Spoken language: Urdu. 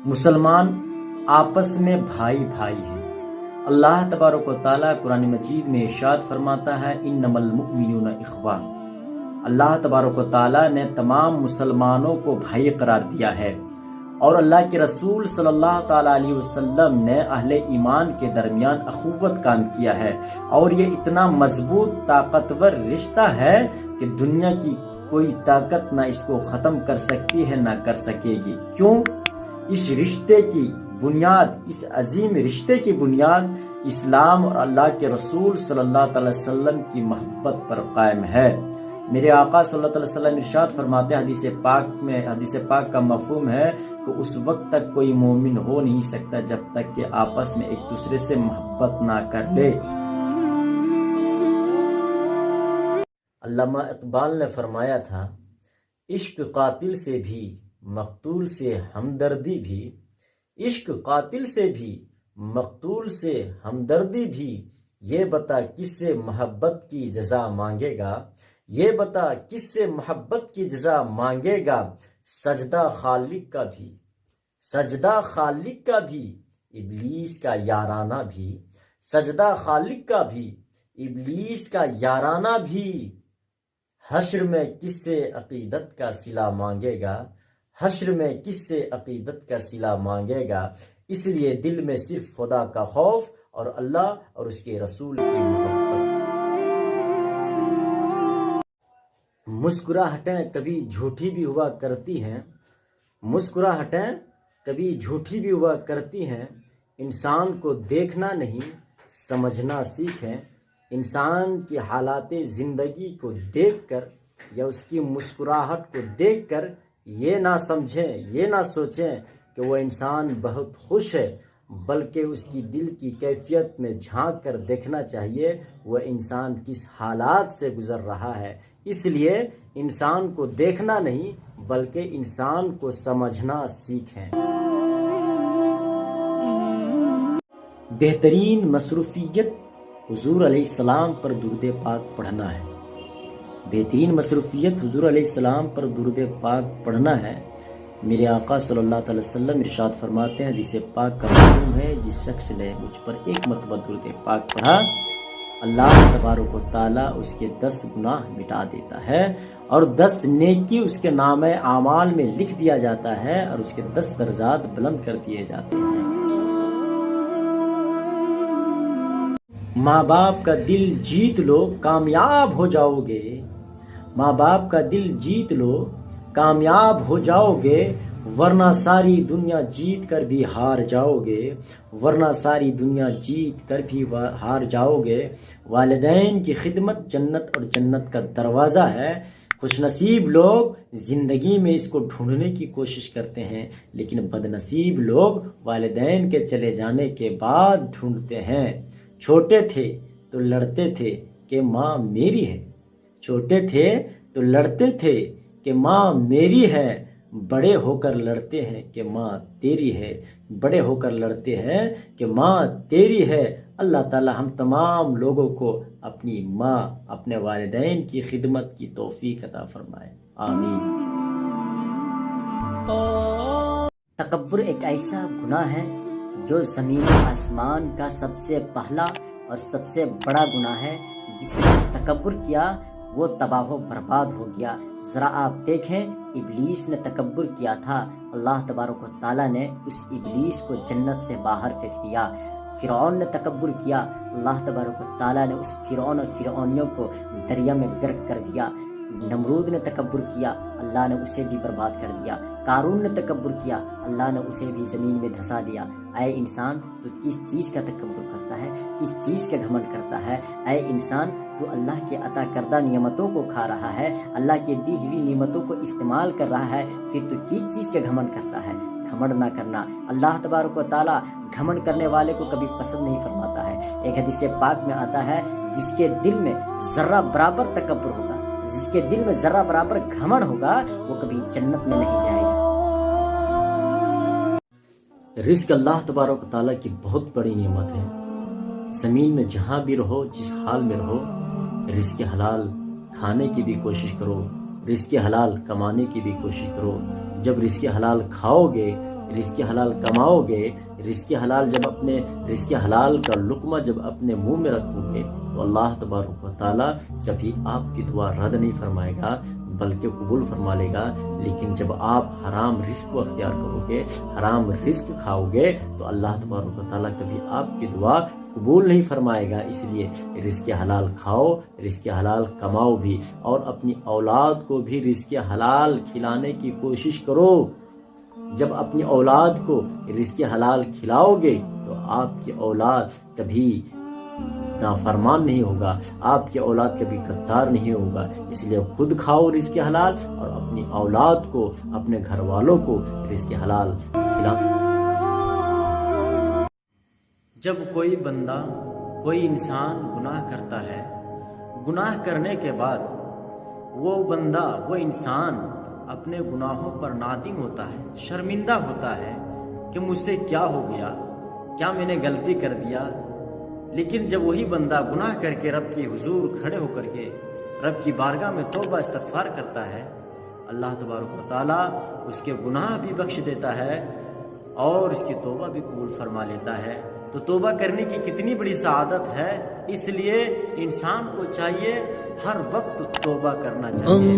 مسلمان آپس میں بھائی بھائی ہیں۔ اللہ تبارک و تعالیٰ قرآن مجید میں ارشاد فرماتا ہے انما المؤمنون اخوہ۔ اللہ تبارک و تعالیٰ نے تمام مسلمانوں کو بھائی قرار دیا ہے، اور اللہ کے رسول صلی اللہ تعالیٰ علیہ وسلم نے اہل ایمان کے درمیان اخوت قائم کیا ہے، اور یہ اتنا مضبوط طاقتور رشتہ ہے کہ دنیا کی کوئی طاقت نہ اس کو ختم کر سکتی ہے نہ کر سکے گی۔ کیوں؟ اس رشتے کی بنیاد، اس عظیم رشتے کی بنیاد اسلام اور اللہ کے رسول صلی اللہ تعالی وسلم کی محبت پر قائم ہے۔ میرے آقا صلی اللہ علیہ وسلم ارشاد فرماتے ہیں حدیث پاک کا مفہوم ہے کہ اس وقت تک کوئی مومن ہو نہیں سکتا جب تک کہ آپس میں ایک دوسرے سے محبت نہ کر لے۔ علامہ اقبال نے فرمایا تھا عشق قاتل سے بھی مقتول سے ہمدردی بھی، عشق قاتل سے بھی مقتول سے ہمدردی بھی، یہ بتا کس سے محبت کی جزا مانگے گا، یہ بتا کس سے محبت کی جزا مانگے گا، سجدہ خالق کا بھی، سجدہ خالق کا بھی، ابلیس کا یارانہ بھی، سجدہ خالق کا بھی، ابلیس کا یارانہ بھی، حشر میں کس سے عقیدت کا صلہ مانگے گا، حشر میں کس سے عقیدت کا صلہ مانگے گا، اس لیے دل میں صرف خدا کا خوف اور اللہ اور اس کے رسول کی محبت۔ مسکراہٹیں کبھی جھوٹی بھی ہوا کرتی ہیں، مسکراہٹیں کبھی جھوٹی بھی ہوا کرتی ہیں، انسان کو دیکھنا نہیں سمجھنا سیکھیں، انسان کی حالات زندگی کو دیکھ کر یا اس کی مسکراہٹ کو دیکھ کر یہ نہ سمجھیں، یہ نہ سوچیں کہ وہ انسان بہت خوش ہے، بلکہ اس کی دل کی کیفیت میں جھانک کر دیکھنا چاہیے وہ انسان کس حالات سے گزر رہا ہے۔ اس لیے انسان کو دیکھنا نہیں بلکہ انسان کو سمجھنا سیکھیں۔ بہترین مصروفیت حضور علیہ السلام پر درود پاک پڑھنا ہے، بہترین مصروفیت حضور علیہ السلام پر درود پاک پڑھنا ہے۔ میرے آقا صلی اللہ تعالی وسلم ارشاد فرماتے ہیں حدیث پاک کا مفہوم ہے جس شخص نے مجھ پر ایک مرتبہ درود پاک پڑھا اللہ تبارک و تعالیٰ اس کے 10 گناہ مٹا دیتا ہے، اور 10 نیکی اس کے نام اعمال میں لکھ دیا جاتا ہے، اور اس کے 10 درجات بلند کر دیے جاتے ہیں۔ ماں باپ کا دل جیت لو کامیاب ہو جاؤ گے، ماں باپ کا دل جیت لو کامیاب ہو جاؤ گے، ورنہ ساری دنیا جیت کر بھی ہار جاؤ گے، ورنہ ساری دنیا جیت کر بھی ہار جاؤ گے۔ والدین کی خدمت جنت اور جنت کا دروازہ ہے۔ خوش نصیب لوگ زندگی میں اس کو ڈھونڈنے کی کوشش کرتے ہیں، لیکن بد نصیب لوگ والدین کے چلے جانے کے بعد ڈھونڈتے ہیں۔ چھوٹے تھے تو لڑتے تھے کہ ماں میری ہے، چھوٹے تھے تو لڑتے تھے کہ ماں میری ہے، بڑے ہو کر لڑتے ہیں کہ ماں تیری ہے، بڑے ہو کر لڑتے ہیں کہ ماں تیری ہے۔ اللہ تعالی ہم تمام لوگوں کو اپنی ماں، اپنے والدین کی خدمت کی توفیق عطا فرمائے، آمین۔ تکبر ایک ایسا گناہ ہے جو زمین و آسمان کا سب سے پہلا اور سب سے بڑا گناہ ہے۔ جس نے تکبر کیا وہ تباہ و برباد ہو گیا۔ ذرا آپ دیکھیں ابلیس نے تکبر کیا تھا، اللہ تبارک و تعالیٰ نے اس ابلیس کو جنت سے باہر پھینک دیا۔ فرعون نے تکبر کیا، اللہ تبارک و تعالیٰ نے اس فرعون اور فرعونیوں کو دریا میں غرق کر دیا۔ نمرود نے تکبر کیا، اللہ نے اسے بھی برباد کر دیا۔ قارون نے تکبر کیا، اللہ نے اسے بھی زمین میں دھسا دیا۔ اے انسان تو کس چیز کا تکبر کرتا ہے، کس چیز کا گھمنڈ کرتا ہے؟ اے انسان تو اللہ کے عطا کردہ نعمتوں کو کھا رہا ہے، اللہ کی دی ہوئی نعمتوں کو استعمال کر رہا ہے، پھر تو کس چیز کا گھمنڈ کرتا ہے؟ گھمنڈ نہ کرنا۔ اللہ تبارک و تعالیٰ گھمنڈ کرنے والے کو کبھی پسند نہیں فرماتا ہے۔ ایک حدیث پاک میں آتا ہے جس کے دل میں ذرہ برابر تکبر ہوگا، جس کے دل میں ذرہ برابر گھمنڈ ہوگا، وہ کبھی جنت میں نہیں جائے گا۔ رزق اللہ تبارک و تعالیٰ کی بہت بڑی نعمت ہے۔ زمین میں جہاں بھی رہو، جس حال میں رہو، رزق حلال کھانے کی بھی کوشش کرو، رزق حلال کمانے کی بھی کوشش کرو۔ جب رزق حلال کھاؤ گے، رزق حلال کماؤ گے، رزق حلال جب اپنے رزق حلال کا لقمہ جب اپنے منہ میں رکھو گے تو اللہ تبارک و تعالیٰ کبھی آپ کی دعا رد نہیں فرمائے گا بلکہ قبول فرما لے گا۔ لیکن جب آپ حرام رزق کو اختیار کرو گے، حرام رزق کھاؤ گے تو اللہ تبارک و تعالیٰ کبھی آپ کی دعا قبول نہیں فرمائے گا۔ اس لیے رزق حلال کھاؤ، رزق حلال کماؤ بھی، اور اپنی اولاد کو بھی رزق حلال کھلانے کی کوشش کرو۔ جب اپنی اولاد کو رزق حلال کھلاؤ گے تو آپ کی اولاد کبھی نافرمان نہیں ہوگا، آپ کی اولاد کبھی غدار نہیں ہوگا۔ اس لیے خود کھاؤ رزق حلال اور اپنی اولاد کو، اپنے گھر والوں کو رزق حلال کھلاؤ۔ جب کوئی بندہ، کوئی انسان گناہ کرتا ہے، گناہ کرنے کے بعد وہ بندہ، وہ انسان اپنے گناہوں پر نادم ہوتا ہے، شرمندہ ہوتا ہے کہ مجھ سے کیا ہو گیا، کیا میں نے غلطی کر دیا۔ لیکن جب وہی بندہ گناہ کر کے رب کی حضور کھڑے ہو کر کے رب کی بارگاہ میں توبہ استغفار کرتا ہے، اللہ تبارک و تعالیٰ اس کے گناہ بھی بخش دیتا ہے اور اس کی توبہ بھی قبول فرما لیتا ہے۔ تو توبہ کرنے کی کتنی بڑی سعادت ہے، اس لیے انسان کو چاہیے ہر وقت توبہ کرنا چاہیے۔